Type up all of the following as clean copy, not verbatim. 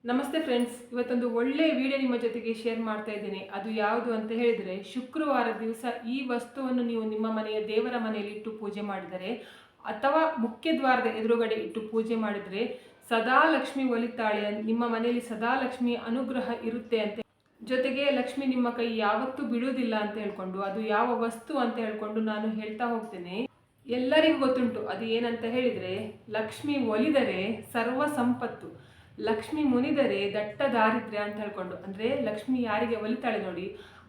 ನಮಸ್ತೆ ಫ್ರೆಂಡ್ಸ್, ಇವತ್ತೊಂದು ಒಳ್ಳೆಯ ವಿಡಿಯೋ ನಿಮ್ಮ ಜೊತೆಗೆ ಶೇರ್ ಮಾಡ್ತಾ ಇದ್ದೀನಿ. ಅದು ಯಾವುದು ಅಂತ ಹೇಳಿದರೆ, ಶುಕ್ರವಾರ ದಿವಸ ಈ ವಸ್ತುವನ್ನು ನೀವು ನಿಮ್ಮ ಮನೆಯ ದೇವರ ಮನೆಯಲ್ಲಿ ಇಟ್ಟು ಪೂಜೆ ಮಾಡಿದರೆ ಅಥವಾ ಮುಖ್ಯ ದ್ವಾರದ ಎದುರುಗಡೆ ಇಟ್ಟು ಪೂಜೆ ಮಾಡಿದರೆ ಸದಾ ಲಕ್ಷ್ಮಿ ಒಲಿತಾಳೆ, ನಿಮ್ಮ ಮನೆಯಲ್ಲಿ ಸದಾ ಲಕ್ಷ್ಮಿ ಅನುಗ್ರಹ ಇರುತ್ತೆ ಅಂತ, ಜೊತೆಗೆ ಲಕ್ಷ್ಮಿ ನಿಮ್ಮ ಕೈ ಯಾವತ್ತೂ ಬಿಡುವುದಿಲ್ಲ ಅಂತ ಹೇಳ್ಕೊಂಡು ಅದು ಯಾವ ವಸ್ತು ಅಂತ ಹೇಳ್ಕೊಂಡು ನಾನು ಹೇಳ್ತಾ ಹೋಗ್ತೇನೆ. ಎಲ್ಲರಿಗೂ ಗೊತ್ತುಂಟು ಅದು ಏನಂತ ಹೇಳಿದರೆ, ಲಕ್ಷ್ಮಿ ಒಲಿದರೆ ಸರ್ವ ಸಂಪತ್ತು, ಲಕ್ಷ್ಮಿ ಮುನಿದರೆ ದಟ್ಟ ದಾರಿದ್ರ್ಯ ಅಂತ ಹೇಳ್ಕೊಂಡು. ಅಂದರೆ ಲಕ್ಷ್ಮಿ ಯಾರಿಗೆ ಒಲಿತಾಳೆ ನೋಡಿ,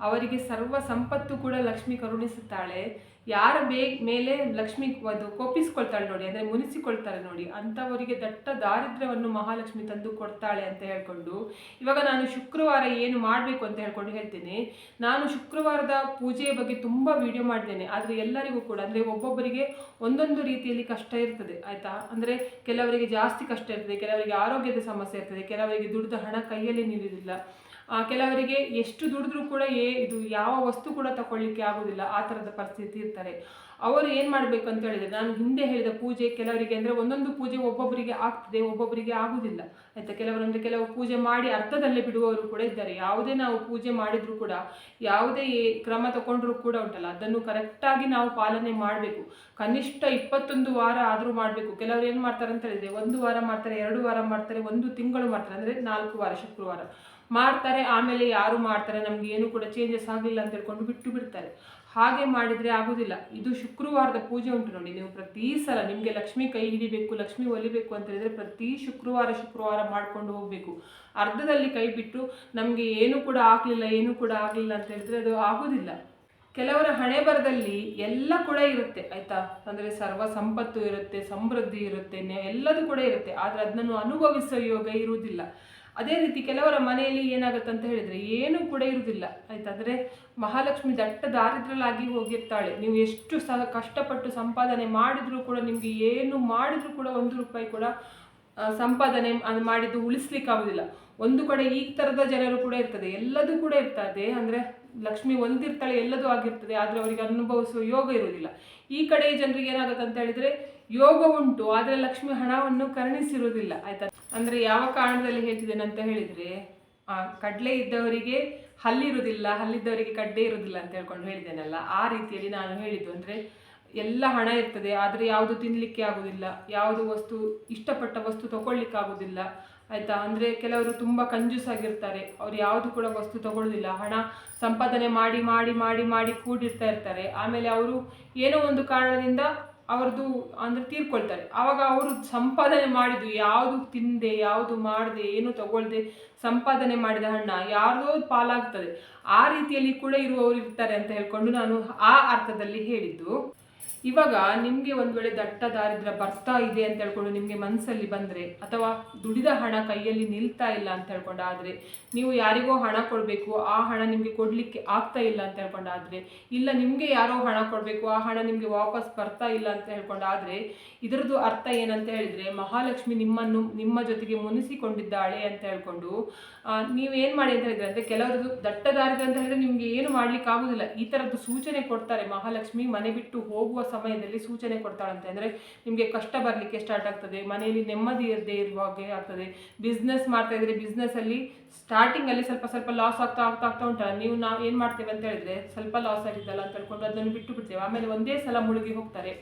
ಅವರಿಗೆ ಸರ್ವ ಸಂಪತ್ತು ಕೂಡ ಲಕ್ಷ್ಮಿ ಕರುಣಿಸುತ್ತಾಳೆ. ಯಾರ ಮೇಲೆ ಲಕ್ಷ್ಮಿ ಅದು ಕೋಪಿಸ್ಕೊಳ್ತಾಳೆ ನೋಡಿ, ಅಂದರೆ ಮುನಿಸಿಕೊಳ್ತಾಳೆ ನೋಡಿ, ಅಂಥವರಿಗೆ ದಟ್ಟ ದಾರಿದ್ರ್ಯವನ್ನು ಮಹಾಲಕ್ಷ್ಮಿ ತಂದು ಕೊಡ್ತಾಳೆ ಅಂತ ಹೇಳ್ಕೊಂಡು, ಇವಾಗ ನಾನು ಶುಕ್ರವಾರ ಏನು ಮಾಡಬೇಕು ಅಂತ ಹೇಳ್ಕೊಂಡು ಹೇಳ್ತೇನೆ. ನಾನು ಶುಕ್ರವಾರದ ಪೂಜೆಯ ಬಗ್ಗೆ ತುಂಬ ವಿಡಿಯೋ ಮಾಡಿದ್ದೇನೆ, ಆದರೆ ಎಲ್ಲರಿಗೂ ಕೂಡ ಅಂದರೆ ಒಬ್ಬೊಬ್ಬರಿಗೆ ಒಂದೊಂದು ರೀತಿಯಲ್ಲಿ ಕಷ್ಟ ಇರ್ತದೆ ಆಯಿತಾ. ಅಂದರೆ ಕೆಲವರಿಗೆ ಜಾಸ್ತಿ ಕಷ್ಟ ಇರ್ತದೆ, ಕೆಲವರಿಗೆ ಆರೋಗ್ಯದ ಸಮಸ್ಯೆ ಇರ್ತದೆ, ಕೆಲವರಿಗೆ ದುಡಿದ ಹಣ ಕೈಯಲ್ಲಿ ನಿಲ್ಲುವುದಿಲ್ಲ, ಕೆಲವರಿಗೆ ಎಷ್ಟು ದುಡಿದ್ರೂ ಕೂಡ ಇದು ಯಾವ ವಸ್ತು ಕೂಡ ತಗೊಳ್ಳಿಕ್ಕೆ ಆಗೋದಿಲ್ಲ, ಆ ಥರದ ಪರಿಸ್ಥಿತಿ ಇರ್ತಾರೆ. ಅವರು ಏನು ಮಾಡಬೇಕು ಅಂತ ಹೇಳಿದರೆ, ನಾನು ಹಿಂದೆ ಹೇಳಿದ ಪೂಜೆ ಕೆಲವರಿಗೆ ಅಂದರೆ ಒಂದೊಂದು ಪೂಜೆ ಒಬ್ಬೊಬ್ಬರಿಗೆ ಆಗ್ತದೆ, ಒಬ್ಬೊಬ್ಬರಿಗೆ ಆಗುವುದಿಲ್ಲ ಆಯಿತಾ. ಕೆಲವರಂದರೆ ಕೆಲವು ಪೂಜೆ ಮಾಡಿ ಅರ್ಥದಲ್ಲೇ ಬಿಡುವವರು ಕೂಡ ಇದ್ದಾರೆ. ಯಾವುದೇ ನಾವು ಪೂಜೆ ಮಾಡಿದರೂ ಕೂಡ, ಯಾವುದೇ ಕ್ರಮ ತಗೊಂಡ್ರೂ ಕೂಡ ಉಂಟಲ್ಲ, ಅದನ್ನು ಕರೆಕ್ಟಾಗಿ ನಾವು ಪಾಲನೆ ಮಾಡಬೇಕು. ಕನಿಷ್ಠ 21 ವಾರ ಆದರೂ ಮಾಡಬೇಕು. ಕೆಲವರು ಏನು ಮಾಡ್ತಾರೆ ಅಂತ ಹೇಳಿದರೆ, 1 ವಾರ ಮಾಡ್ತಾರೆ, 2 ವಾರ ಮಾಡ್ತಾರೆ, 1 ತಿಂಗಳು ಮಾಡ್ತಾರೆ, ಅಂದರೆ 4 ವಾರ ಶುಕ್ರವಾರ ಮಾಡ್ತಾರೆ. ಆಮೇಲೆ ಯಾರು ಮಾಡ್ತಾರೆ, ನಮ್ಗೆ ಏನು ಕೂಡ ಚೇಂಜಸ್ ಆಗಲಿಲ್ಲ ಅಂತ ಹೇಳ್ಕೊಂಡು ಬಿಟ್ಟು ಬಿಡ್ತಾರೆ. ಹಾಗೆ ಮಾಡಿದರೆ ಆಗೋದಿಲ್ಲ. ಇದು ಶುಕ್ರವಾರದ ಪೂಜೆ ಉಂಟು ನೋಡಿ, ನೀವು ಪ್ರತಿ ಸಲ ನಿಮಗೆ ಲಕ್ಷ್ಮಿ ಕೈ ಹಿಡಿಬೇಕು, ಲಕ್ಷ್ಮಿ ಒಲಿಬೇಕು ಅಂತ ಹೇಳಿದರೆ ಪ್ರತಿ ಶುಕ್ರವಾರ ಮಾಡ್ಕೊಂಡು ಹೋಗಬೇಕು. ಅರ್ಧದಲ್ಲಿ ಕೈ ಬಿಟ್ಟು ನಮಗೆ ಏನು ಕೂಡ ಆಗಲಿಲ್ಲ ಅಂತ ಹೇಳಿದರೆ ಅದು ಆಗೋದಿಲ್ಲ. ಕೆಲವರ ಹಣೆ ಬರದಲ್ಲಿ ಎಲ್ಲ ಕೂಡ ಇರುತ್ತೆ ಆಯಿತಾ. ಅಂದರೆ ಸರ್ವ ಸಂಪತ್ತು ಇರುತ್ತೆ, ಸಮೃದ್ಧಿ ಇರುತ್ತೆ, ಎಲ್ಲದೂ ಕೂಡ ಇರುತ್ತೆ, ಆದರೆ ಅದನ್ನು ಅನುಭವಿಸೋ ಯೋಗ ಇರುವುದಿಲ್ಲ. ಅದೇ ರೀತಿ ಕೆಲವರ ಮನೆಯಲ್ಲಿ ಏನಾಗುತ್ತೆ ಅಂತ ಹೇಳಿದರೆ ಏನೂ ಕೂಡ ಇರುವುದಿಲ್ಲ ಆಯ್ತು. ಅಂದರೆ ಮಹಾಲಕ್ಷ್ಮಿ ದಟ್ಟ ದಾರಿದ್ರ್ಯಲಾಗಿ ಹೋಗಿರ್ತಾಳೆ. ನೀವು ಎಷ್ಟು ಕಷ್ಟಪಟ್ಟು ಸಂಪಾದನೆ ಮಾಡಿದರೂ ಕೂಡ, ನಿಮಗೆ ಏನು ಮಾಡಿದರೂ ಕೂಡ 1 ರೂಪಾಯಿ ಕೂಡ ಸಂಪಾದನೆ ಮಾಡಿದ್ದು ಉಳಿಸ್ಲಿಕ್ಕಾಗೋದಿಲ್ಲ. ಒಂದು ಕಡೆ ಈ ಥರದ ಜನರು ಕೂಡ ಇರ್ತದೆ, ಎಲ್ಲದೂ ಕೂಡ ಇರ್ತದೆ. ಅಂದರೆ ಲಕ್ಷ್ಮಿ ಹೊಂದಿರ್ತಾಳೆ, ಎಲ್ಲದೂ ಆಗಿರ್ತದೆ, ಆದರೆ ಅವರಿಗೆ ಅನುಭವಿಸುವ ಯೋಗ ಇರುವುದಿಲ್ಲ. ಈ ಕಡೆ ಜನರಿಗೆ ಏನಾಗುತ್ತೆ ಅಂತ ಹೇಳಿದರೆ, ಯೋಗ ಉಂಟು ಆದರೆ ಲಕ್ಷ್ಮಿ ಹಣವನ್ನು ಕರುಣಿಸಿರುವುದಿಲ್ಲ ಆಯ್ತಾ. ಅಂದರೆ ಯಾವ ಕಾರಣದಲ್ಲಿ ಹೇಳ್ತಿದ್ದೇನೆ ಅಂತ ಹೇಳಿದರೆ, ಕಡಲೆ ಇದ್ದವರಿಗೆ ಹಲ್ಲಿರುವುದಿಲ್ಲ, ಹಲ್ಲಿದ್ದವರಿಗೆ ಕಡ್ಡೆ ಇರುವುದಿಲ್ಲ ಅಂತ ಹೇಳ್ಕೊಂಡು ಹೇಳಿದ್ದೇನಲ್ಲ, ಆ ರೀತಿಯಲ್ಲಿ ನಾನು ಹೇಳಿದ್ದು. ಅಂದರೆ ಎಲ್ಲ ಹಣ ಇರ್ತದೆ, ಆದರೆ ಯಾವುದು ತಿನ್ನಲಿಕ್ಕೆ ಆಗೋದಿಲ್ಲ, ಯಾವುದು ವಸ್ತು ಇಷ್ಟಪಟ್ಟ ವಸ್ತು ತಗೊಳ್ಲಿಕ್ಕೆ ಆಗೋದಿಲ್ಲ ಆಯಿತಾ. ಅಂದರೆ ಕೆಲವರು ತುಂಬ ಕಂಜೂಸಾಗಿರ್ತಾರೆ, ಅವ್ರು ಯಾವುದು ಕೂಡ ವಸ್ತು ತಗೊಳ್ಳೋದಿಲ್ಲ, ಹಣ ಸಂಪಾದನೆ ಮಾಡಿ ಮಾಡಿ ಮಾಡಿ ಮಾಡಿ ಕೂಡಿರ್ತಾ ಇರ್ತಾರೆ. ಆಮೇಲೆ ಅವರು ಏನೋ ಒಂದು ಕಾರಣದಿಂದ ಅವ್ರದ್ದು ಅಂದರೆ ತೀರ್ಕೊಳ್ತಾರೆ. ಆವಾಗ ಅವರು ಸಂಪಾದನೆ ಮಾಡಿದ್ದು ಯಾವುದು ತಿಂದೆ, ಯಾವುದು ಮಾಡದೆ, ಏನು ತಗೊಳ್ದೆ ಸಂಪಾದನೆ ಮಾಡಿದ ಹಣ ಯಾರ್ದೋ ಪಾಲಾಗ್ತದೆ. ಆ ರೀತಿಯಲ್ಲಿ ಕೂಡ ಇರುವವರು ಇರ್ತಾರೆ ಅಂತ ಹೇಳ್ಕೊಂಡು ನಾನು ಆ ಅರ್ಥದಲ್ಲಿ ಹೇಳಿದ್ದು. ಇವಾಗ ನಿಮಗೆ ಒಂದು ವೇಳೆ ದಟ್ಟ ದಾರಿದ್ರ್ಯ ಬರ್ತಾ ಇದೆ ಅಂತ ಹೇಳ್ಕೊಂಡು ನಿಮಗೆ ಮನಸ್ಸಲ್ಲಿ ಬಂದರೆ, ಅಥವಾ ದುಡಿದ ಹಣ ಕೈಯಲ್ಲಿ ನಿಲ್ತಾ ಇಲ್ಲ ಅಂತ ಹೇಳ್ಕೊಂಡಾದರೆ, ನೀವು ಯಾರಿಗೋ ಹಣ ಕೊಡಬೇಕು, ಆ ಹಣ ನಿಮಗೆ ಕೊಡಲಿಕ್ಕೆ ಆಗ್ತಾ ಇಲ್ಲ ಅಂತ ಹೇಳ್ಕೊಂಡಾದರೆ, ಇಲ್ಲ ನಿಮಗೆ ಯಾರೋ ಹಣ ಕೊಡಬೇಕು, ಆ ಹಣ ನಿಮಗೆ ವಾಪಸ್ ಬರ್ತಾ ಇಲ್ಲ ಅಂತ ಹೇಳ್ಕೊಂಡಾದರೆ, ಇದರದ್ದು ಅರ್ಥ ಏನಂತ ಹೇಳಿದರೆ, ಮಹಾಲಕ್ಷ್ಮಿ ನಿಮ್ಮನ್ನು ನಿಮ್ಮ ಜೊತೆಗೆ ಮುನಿಸಿಕೊಂಡಿದ್ದಾಳೆ ಅಂತ ಹೇಳ್ಕೊಂಡು ನೀವೇನು ಮಾಡಿ ಅಂತ ಹೇಳಿದರೆ, ಅಂದರೆ ಕೆಲವರದ್ದು ದಟ್ಟ ದಾರಿದ್ರ್ಯ ಅಂತ ಹೇಳಿದರೆ ನಿಮಗೆ ಏನು ಮಾಡ್ಲಿಕ್ಕೆ ಆಗೋದಿಲ್ಲ. ಈ ಥರದ್ದು ಸೂಚನೆ ಕೊಡ್ತಾರೆ ಮಹಾಲಕ್ಷ್ಮಿ, ಮನೆ ಬಿಟ್ಟು ಹೋಗುವ ಸಮಯದಲ್ಲಿ ಸೂಚನೆ ಕೊಡ್ತಾಳಂತೆ. ಅಂದರೆ ನಿಮಗೆ ಕಷ್ಟ ಬರಲಿಕ್ಕೆ ಸ್ಟಾರ್ಟ್ ಆಗ್ತದೆ, ಮನೆಯಲ್ಲಿ ನೆಮ್ಮದಿ ಇರದೇ ಇರುವಾಗೆ ಆಗ್ತದೆ. ಬಿಸ್ನೆಸ್ ಮಾಡ್ತಾ ಇದ್ರೆ ಬಿಸ್ನೆಸ್ಸಲ್ಲಿ ಸ್ಟಾರ್ಟಿಂಗಲ್ಲಿ ಸ್ವಲ್ಪ ಲಾಸ್ ಆಗ್ತಾ ಉಂಟಲ್ಲ, ನಾವು ಏನು ಮಾಡ್ತೇವೆ ಅಂತ ಹೇಳಿದರೆ, ಸ್ವಲ್ಪ ಲಾಸ್ ಆಗಿದ್ದಲ್ಲ ಅಂತ ಹೇಳ್ಕೊಂಡು ಅದನ್ನು ಬಿಟ್ಟು ಬಿಡ್ತೇವೆ, ಆಮೇಲೆ ಒಂದೇ ಸಲ ಮುಳುಗಿ ಹೋಗ್ತಾರೆ.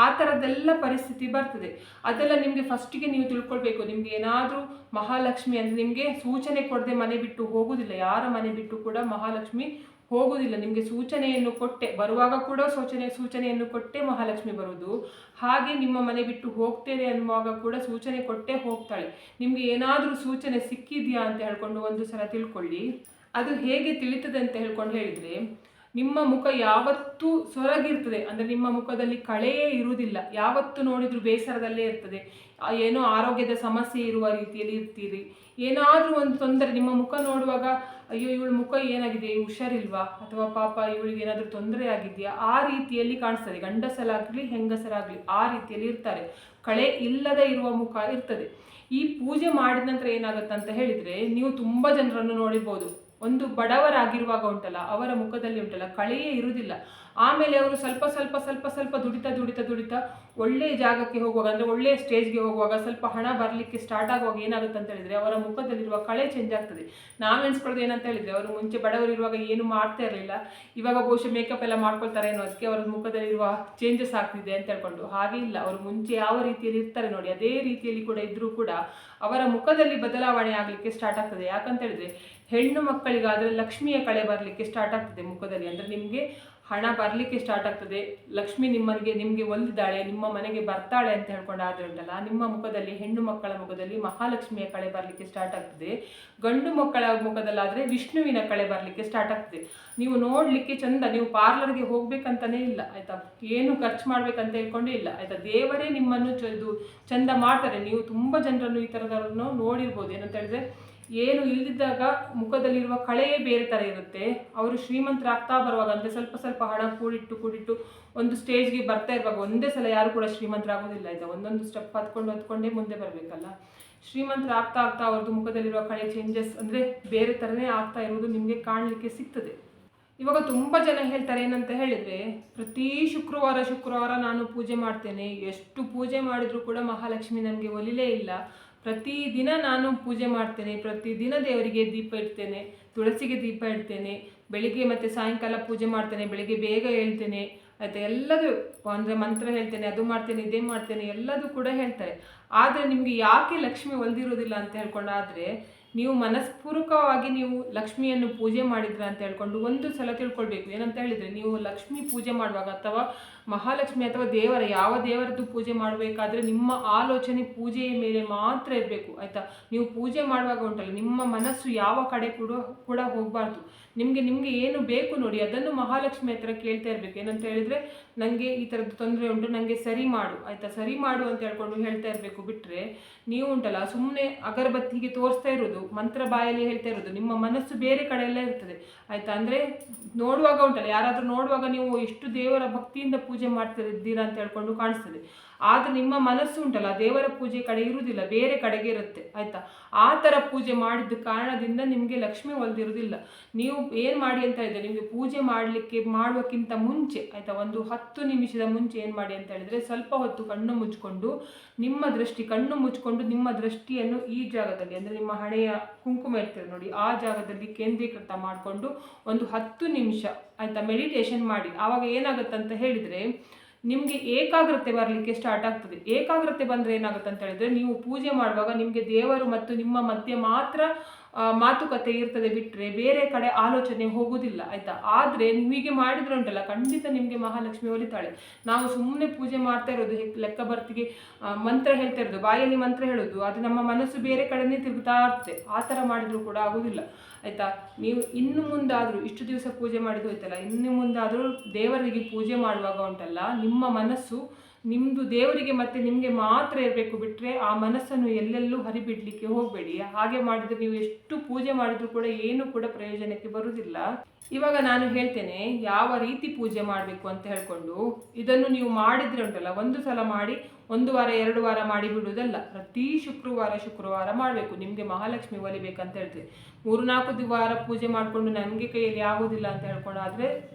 ಆ ಥರದ್ದೆಲ್ಲ ಪರಿಸ್ಥಿತಿ ಬರ್ತದೆ. ಅದೆಲ್ಲ ನಿಮಗೆ ಫಸ್ಟಿಗೆ ನೀವು ತಿಳ್ಕೊಳ್ಬೇಕು. ನಿಮಗೆ ಏನಾದರೂ ಮಹಾಲಕ್ಷ್ಮಿ ಅಂದರೆ ನಿಮಗೆ ಸೂಚನೆ ಕೊಡದೆ ಮನೆ ಬಿಟ್ಟು ಹೋಗುವುದಿಲ್ಲ, ಯಾರ ಮನೆ ಬಿಟ್ಟು ಕೂಡ ಮಹಾಲಕ್ಷ್ಮಿ ಹೋಗುವುದಿಲ್ಲ. ನಿಮಗೆ ಸೂಚನೆಯನ್ನು ಕೊಟ್ಟೆ ಬರುವಾಗ ಕೂಡ ಸೂಚನೆಯನ್ನು ಕೊಟ್ಟೆ ಮಹಾಲಕ್ಷ್ಮಿ ಬರುವುದು. ಹಾಗೆ ನಿಮ್ಮ ಮನೆ ಬಿಟ್ಟು ಹೋಗ್ತೇನೆ ಅನ್ನುವಾಗ ಕೂಡ ಸೂಚನೆ ಕೊಟ್ಟೆ ಹೋಗ್ತಾಳೆ. ನಿಮಗೆ ಏನಾದರೂ ಸೂಚನೆ ಸಿಕ್ಕಿದೆಯಾ ಅಂತ ಹೇಳ್ಕೊಂಡು ಒಂದು ಸಲ ತಿಳ್ಕೊಳ್ಳಿ. ಅದು ಹೇಗೆ ತಿಳಿತದೆ ಅಂತ ಹೇಳ್ಕೊಂಡು ಹೇಳಿದರೆ, ನಿಮ್ಮ ಮುಖ ಯಾವತ್ತೂ ಸೊರಗಿರ್ತದೆ, ಅಂದರೆ ನಿಮ್ಮ ಮುಖದಲ್ಲಿ ಕಳೆಯೇ ಇರುವುದಿಲ್ಲ, ಯಾವತ್ತು ನೋಡಿದರೂ ಬೇಸರದಲ್ಲೇ ಇರ್ತದೆ, ಏನೋ ಆರೋಗ್ಯದ ಸಮಸ್ಯೆ ಇರುವ ರೀತಿಯಲ್ಲಿ ಇರ್ತೀರಿ. ಏನಾದರೂ ಒಂದು ತೊಂದರೆ ನಿಮ್ಮ ಮುಖ ನೋಡುವಾಗ, ಅಯ್ಯೋ ಇವಳ ಮುಖ ಏನಾಗಿದೆ, ಹುಷಾರಿಲ್ವಾ, ಅಥವಾ ಪಾಪ ಇವಳಿಗೆ ಏನಾದರೂ ತೊಂದರೆ ಆಗಿದೆಯಾ, ಆ ರೀತಿಯಲ್ಲಿ ಕಾಣಿಸ್ತದೆ. ಗಂಡಸರಾಗಲಿ ಹೆಂಗಸರಾಗಲಿ ಆ ರೀತಿಯಲ್ಲಿ ಇರ್ತಾರೆ, ಕಳೆ ಇಲ್ಲದೆ ಇರುವ ಮುಖ ಇರ್ತದೆ. ಈ ಪೂಜೆ ಮಾಡಿದ ನಂತರ ಏನಾಗುತ್ತೆ ಅಂತ ಹೇಳಿದರೆ, ನೀವು ತುಂಬ ಜನರನ್ನು ನೋಡಿರ್ಬೋದು, ಒಂದು ಬಡವರಾಗಿರುವಾಗ ಉಂಟಲ್ಲ ಅವರ ಮುಖದಲ್ಲಿ ಉಂಟಲ್ಲ ಕಳೆಯೇ ಇರುವುದಿಲ್ಲ. ಆಮೇಲೆ ಅವರು ಸ್ವಲ್ಪ ಸ್ವಲ್ಪ ಸ್ವಲ್ಪ ಸ್ವಲ್ಪ ದುಡಿತಾ ದುಡಿತಾ ದುಡಿತಾ ಒಳ್ಳೆಯ ಜಾಗಕ್ಕೆ ಹೋಗುವಾಗ, ಅಂದರೆ ಒಳ್ಳೆಯ ಸ್ಟೇಜ್ಗೆ ಹೋಗುವಾಗ, ಸ್ವಲ್ಪ ಹಣ ಬರಲಿಕ್ಕೆ ಸ್ಟಾರ್ಟ್ ಆಗುವಾಗ ಏನಾಗುತ್ತೆ ಅಂತ ಹೇಳಿದರೆ ಅವರ ಮುಖದಲ್ಲಿರುವ ಕಳೆ ಚೇಂಜ್ ಆಗ್ತದೆ. ನಾವು ಎಣಿಸ್ಕೊಳ್ಳೋದು ಏನಂತ ಹೇಳಿದರೆ ಅವರು ಮುಂಚೆ ಬಡವರಿರುವಾಗ ಏನು ಮಾಡ್ತಾ ಇರಲಿಲ್ಲ, ಇವಾಗ ಬಹುಶಃ ಮೇಕಪ್ ಎಲ್ಲ ಮಾಡ್ಕೊಳ್ತಾರೆ ಅನ್ನೋ ಅದಕ್ಕೆ ಅವರ ಮುಖದಲ್ಲಿರುವ ಚೇಂಜಸ್ ಆಗ್ತಿದೆ ಅಂತ ಹೇಳ್ಕೊಂಡು. ಹಾಗೆ ಇಲ್ಲ, ಅವರು ಮುಂಚೆ ಯಾವ ರೀತಿಯಲ್ಲಿ ಇರ್ತಾರೆ ನೋಡಿ ಅದೇ ರೀತಿಯಲ್ಲಿ ಕೂಡ ಇದ್ದರೂ ಕೂಡ ಅವರ ಮುಖದಲ್ಲಿ ಬದಲಾವಣೆ ಆಗಲಿಕ್ಕೆ ಸ್ಟಾರ್ಟ್ ಆಗ್ತದೆ. ಯಾಕಂತ ಹೇಳಿದ್ರೆ ಹೆಣ್ಣು ಮಕ್ಕಳಿಗಾದರೆ ಲಕ್ಷ್ಮಿಯ ಕಳೆ ಬರಲಿಕ್ಕೆ ಸ್ಟಾರ್ಟ್ ಆಗ್ತದೆ ಮುಖದಲ್ಲಿ. ಅಂದರೆ ನಿಮಗೆ ಹಣ ಬರಲಿಕ್ಕೆ ಸ್ಟಾರ್ಟ್ ಆಗ್ತದೆ, ಲಕ್ಷ್ಮಿ ನಿಮಗೆ ಒಲಿದಾಳೆ, ನಿಮ್ಮ ಮನೆಗೆ ಬರ್ತಾಳೆ ಅಂತ ಹೇಳ್ಕೊಂಡು ಆದರೆ ಉಂಟಲ್ಲ ನಿಮ್ಮ ಮುಖದಲ್ಲಿ, ಹೆಣ್ಣು ಮಕ್ಕಳ ಮುಖದಲ್ಲಿ ಮಹಾಲಕ್ಷ್ಮಿಯ ಕಳೆ ಬರಲಿಕ್ಕೆ ಸ್ಟಾರ್ಟ್ ಆಗ್ತದೆ. ಗಂಡು ಮಕ್ಕಳ ಮುಖದಲ್ಲಾದರೆ ವಿಷ್ಣುವಿನ ಕಳೆ ಬರಲಿಕ್ಕೆ ಸ್ಟಾರ್ಟ್ ಆಗ್ತದೆ. ನೀವು ನೋಡಲಿಕ್ಕೆ ಚಂದ, ನೀವು ಪಾರ್ಲರ್ಗೆ ಹೋಗ್ಬೇಕಂತಲೇ ಇಲ್ಲ ಆಯಿತಾ, ಏನು ಖರ್ಚು ಮಾಡ್ಬೇಕಂತ ಹೇಳ್ಕೊಂಡೇ ಇಲ್ಲ ಆಯಿತಾ, ದೇವರೇ ನಿಮ್ಮನ್ನು ಚಂದ ಮಾಡ್ತಾರೆ. ನೀವು ತುಂಬ ಜನರನ್ನು ಈ ಥರದವರನ್ನು ನೋಡಿರ್ಬೋದು. ಏನಂತ ಹೇಳಿದ್ರೆ ಏನು ಇಲ್ಲದಿದ್ದಾಗ ಮುಖದಲ್ಲಿರುವ ಕಳೆಯೇ ಬೇರೆ ಥರ ಇರುತ್ತೆ. ಅವರು ಶ್ರೀಮಂತರಾಗ್ತಾ ಬರುವಾಗ ಅಂದರೆ ಸ್ವಲ್ಪ ಸ್ವಲ್ಪ ಹಣ ಕೂಡಿಟ್ಟು ಒಂದು ಸ್ಟೇಜ್ಗೆ ಬರ್ತಾ ಇರುವಾಗ ಒಂದೇ ಸಲ ಯಾರು ಕೂಡ ಶ್ರೀಮಂತರಾಗೋದಿಲ್ಲ ಆಯಿತಾ, ಒಂದೊಂದು ಸ್ಟೆಪ್ ಹತ್ಕೊಂಡೇ ಮುಂದೆ ಬರಬೇಕಲ್ಲ. ಶ್ರೀಮಂತರಾಗ್ತಾ ಅವ್ರದ್ದು ಮುಖದಲ್ಲಿರುವ ಕಳೆ ಚೇಂಜಸ್ ಅಂದರೆ ಬೇರೆ ಥರನೇ ಆಗ್ತಾ ಇರೋದು ನಿಮಗೆ ಕಾಣಲಿಕ್ಕೆ ಸಿಗ್ತದೆ. ಇವಾಗ ತುಂಬ ಜನ ಹೇಳ್ತಾರೆ ಏನಂತ ಹೇಳಿದರೆ, ಪ್ರತಿ ಶುಕ್ರವಾರ ನಾನು ಪೂಜೆ ಮಾಡ್ತೇನೆ, ಎಷ್ಟು ಪೂಜೆ ಮಾಡಿದರೂ ಕೂಡ ಮಹಾಲಕ್ಷ್ಮಿ ನನಗೆ ಒಲಿಲೇ ಇಲ್ಲ, ಪ್ರತಿದಿನ ನಾನು ಪೂಜೆ ಮಾಡ್ತೇನೆ, ಪ್ರತಿದಿನ ದೇವರಿಗೆ ದೀಪ ಇಡ್ತೇನೆ, ತುಳಸಿಗೆ ದೀಪ ಇಡ್ತೇನೆ, ಬೆಳಿಗ್ಗೆ ಮತ್ತು ಸಾಯಂಕಾಲ ಪೂಜೆ ಮಾಡ್ತೇನೆ, ಬೆಳಿಗ್ಗೆ ಬೇಗ ಹೇಳ್ತೇನೆ ಆಯಿತಾ, ಎಲ್ಲದೂ ಅಂದರೆ ಮಂತ್ರ ಹೇಳ್ತೇನೆ, ಅದು ಮಾಡ್ತೇನೆ, ಇದೇ ಮಾಡ್ತೇನೆ, ಎಲ್ಲದೂ ಕೂಡ ಹೇಳ್ತಾರೆ. ಆದರೆ ನಿಮಗೆ ಯಾಕೆ ಲಕ್ಷ್ಮಿ ಒಲ್ದಿರೋದಿಲ್ಲ ಅಂತ ಹೇಳ್ಕೊಂಡಾದರೆ, ನೀವು ಮನಸ್ಪೂರ್ವಕವಾಗಿ ನೀವು ಲಕ್ಷ್ಮಿಯನ್ನು ಪೂಜೆ ಮಾಡಿದ್ರ ಅಂತ ಹೇಳ್ಕೊಂಡು ಒಂದು ಸಲ ತಿಳ್ಕೊಳ್ಬೇಕು. ಏನಂತ ಹೇಳಿದರೆ, ನೀವು ಲಕ್ಷ್ಮಿ ಪೂಜೆ ಮಾಡುವಾಗ ಅಥವಾ ಮಹಾಲಕ್ಷ್ಮಿ ಅಥವಾ ಯಾವ ದೇವರದ್ದು ಪೂಜೆ ಮಾಡಬೇಕಾದ್ರೆ ನಿಮ್ಮ ಆಲೋಚನೆ ಪೂಜೆಯ ಮೇಲೆ ಮಾತ್ರ ಇರಬೇಕು ಆಯಿತಾ. ನೀವು ಪೂಜೆ ಮಾಡುವಾಗ ಉಂಟಲ್ಲ ನಿಮ್ಮ ಮನಸ್ಸು ಯಾವ ಕಡೆ ಕೂಡ ಹೋಗಬಾರ್ದು. ನಿಮಗೆ ಏನು ಬೇಕು ನೋಡಿ ಅದನ್ನು ಮಹಾಲಕ್ಷ್ಮಿ ಹತ್ರ ಕೇಳ್ತಾ ಇರಬೇಕು. ಏನಂತ ಹೇಳಿದರೆ, ನನಗೆ ಈ ಥರದ್ದು ತೊಂದರೆ ಉಂಟು, ನನಗೆ ಸರಿ ಮಾಡು ಆಯಿತಾ, ಸರಿ ಮಾಡು ಅಂತ ಹೇಳ್ಕೊಂಡು ಹೇಳ್ತಾ ಇರಬೇಕು. ಬಿಟ್ಟರೆ ನೀವು ಉಂಟಲ್ಲ ಸುಮ್ಮನೆ ಅಗರಬತ್ತಿಗೆ ತೋರಿಸ್ತಾ ಇರೋದು, ಮಂತ್ರ ಬಾಯಲ್ಲಿ ಹೇಳ್ತಾ ಇರೋದು, ನಿಮ್ಮ ಮನಸ್ಸು ಬೇರೆ ಕಡೆ ಎಲ್ಲ ಇರ್ತದೆ ಆಯಿತಾ. ಅಂದರೆ ನೋಡುವಾಗ ಉಂಟಲ್ಲ, ಯಾರಾದರೂ ನೋಡುವಾಗ ನೀವು ಎಷ್ಟು ದೇವರ ಭಕ್ತಿಯಿಂದ ಪೂಜೆ ಮಾಡ್ತಿದ್ದೀರಾ ಅಂತ ಹೇಳ್ಕೊಂಡು ಕಾಣಿಸ್ತದೆ. ಆದರೆ ನಿಮ್ಮ ಮನಸ್ಸು ಉಂಟಲ್ಲ ದೇವರ ಪೂಜೆ ಕಡೆ ಇರುವುದಿಲ್ಲ, ಬೇರೆ ಕಡೆಗೆ ಇರುತ್ತೆ ಆಯಿತಾ. ಆ ಥರ ಪೂಜೆ ಮಾಡಿದ ಕಾರಣದಿಂದ ನಿಮಗೆ ಲಕ್ಷ್ಮಿ ಒಲ್ದಿರೋದಿಲ್ಲ. ನೀವು ಏನು ಮಾಡಿ ಅಂತ ಹೇಳಿದರೆ, ನಿಮಗೆ ಪೂಜೆ ಮಾಡುವಕ್ಕಿಂತ ಮುಂಚೆ ಆಯಿತಾ, ಒಂದು 10 ನಿಮಿಷದ ಮುಂಚೆ ಏನು ಮಾಡಿ ಅಂತ ಹೇಳಿದರೆ, ಸ್ವಲ್ಪ ಹೊತ್ತು ಕಣ್ಣು ಮುಚ್ಕೊಂಡು ನಿಮ್ಮ ದೃಷ್ಟಿಯನ್ನು ಈ ಜಾಗದಲ್ಲಿ, ಅಂದರೆ ನಿಮ್ಮ ಹಣೆಯ ಕುಂಕುಮ ಇರ್ತದೆ ನೋಡಿ ಆ ಜಾಗದಲ್ಲಿ ಕೇಂದ್ರೀಕೃತ ಮಾಡಿಕೊಂಡು ಒಂದು 10 ನಿಮಿಷ ಆಯಿತಾ ಮೆಡಿಟೇಷನ್ ಮಾಡಿ. ಆವಾಗ ಏನಾಗುತ್ತಂತ ಹೇಳಿದರೆ ನಿಮಗೆ ಏಕಾಗ್ರತೆ ಬರಲಿಕ್ಕೆ ಸ್ಟಾರ್ಟ್ ಆಗ್ತದೆ. ಏಕಾಗ್ರತೆ ಬಂದರೆ ಏನಾಗುತ್ತೆ ಅಂತ ಹೇಳಿದರೆ, ನೀವು ಪೂಜೆ ಮಾಡುವಾಗ ನಿಮಗೆ ದೇವರು ಮತ್ತು ನಿಮ್ಮ ಮಧ್ಯೆ ಮಾತ್ರ ಮಾತುಕತೆ ಇರ್ತದೆ, ಬಿಟ್ಟರೆ ಬೇರೆ ಕಡೆ ಆಲೋಚನೆ ಹೋಗುವುದಿಲ್ಲ ಆಯಿತಾ. ಆದರೆ ನೀವು ಹೀಗೆ ಮಾಡಿದ್ರೆ ಉಂಟಲ್ಲ ಖಂಡಿತ ನಿಮಗೆ ಮಹಾಲಕ್ಷ್ಮಿ ಒಲಿತಾಳೆ. ನಾವು ಸುಮ್ಮನೆ ಪೂಜೆ ಮಾಡ್ತಾ ಇರೋದು, ಲೆಕ್ಕ ಬರ್ತಿಗೆ ಮಂತ್ರ ಹೇಳ್ತಾ ಇರೋದು, ಬಾಯಲ್ಲಿ ಮಂತ್ರ ಹೇಳೋದು, ಅದು ನಮ್ಮ ಮನಸ್ಸು ಬೇರೆ ಕಡೆನೇ ತಿರುಗ್ತಾ ಇರ್ತದೆ. ಆ ಥರ ಮಾಡಿದರೂ ಕೂಡ ಆಗೋದಿಲ್ಲ ಆಯಿತಾ. ನೀವು ಇನ್ನು ಮುಂದಾದರೂ, ಇಷ್ಟು ದಿವಸ ಪೂಜೆ ಮಾಡಿದ್ದು ಹೋಯ್ತಲ್ಲ, ಇನ್ನು ಮುಂದಾದರೂ ದೇವರಿಗೆ ಪೂಜೆ ಮಾಡುವಾಗ ಉಂಟಲ್ಲ ನಿಮ್ಮ ಮನಸ್ಸು ನಿಮ್ಮದು ದೇವರಿಗೆ ಮತ್ತು ನಿಮಗೆ ಮಾತ್ರ ಇರಬೇಕು, ಬಿಟ್ಟರೆ ಆ ಮನಸ್ಸನ್ನು ಎಲ್ಲೆಲ್ಲೂ ಹರಿಬಿಡಲಿಕ್ಕೆ ಹೋಗಬೇಡಿ. ಹಾಗೆ ಮಾಡಿದರೆ ನೀವು ಎಷ್ಟು ಪೂಜೆ ಮಾಡಿದರೂ ಕೂಡ ಏನು ಕೂಡ ಪ್ರಯೋಜನಕ್ಕೆ ಬರುವುದಿಲ್ಲ. ಇವಾಗ ನಾನು ಹೇಳ್ತೇನೆ ಯಾವ ರೀತಿ ಪೂಜೆ ಮಾಡಬೇಕು ಅಂತ ಹೇಳ್ಕೊಂಡು. ಇದನ್ನು ನೀವು ಮಾಡಿದರೆ ಉಂಟಲ್ಲ, ಒಂದು ಸಲ ಮಾಡಿ 1 ವಾರ 2 ವಾರ ಮಾಡಿ ಬಿಡುವುದಲ್ಲ, ಪ್ರತಿ ಶುಕ್ರವಾರ ಮಾಡಬೇಕು. ನಿಮಗೆ ಮಹಾಲಕ್ಷ್ಮಿ ಒಲಿಬೇಕಂತ ಹೇಳ್ತೀವಿ. 3-4 ವಾರ ಪೂಜೆ ಮಾಡಿಕೊಂಡು ನನಗೆ ಕೈಯಲ್ಲಿ ಆಗೋದಿಲ್ಲ ಅಂತ ಹೇಳ್ಕೊಂಡು ಆದರೆ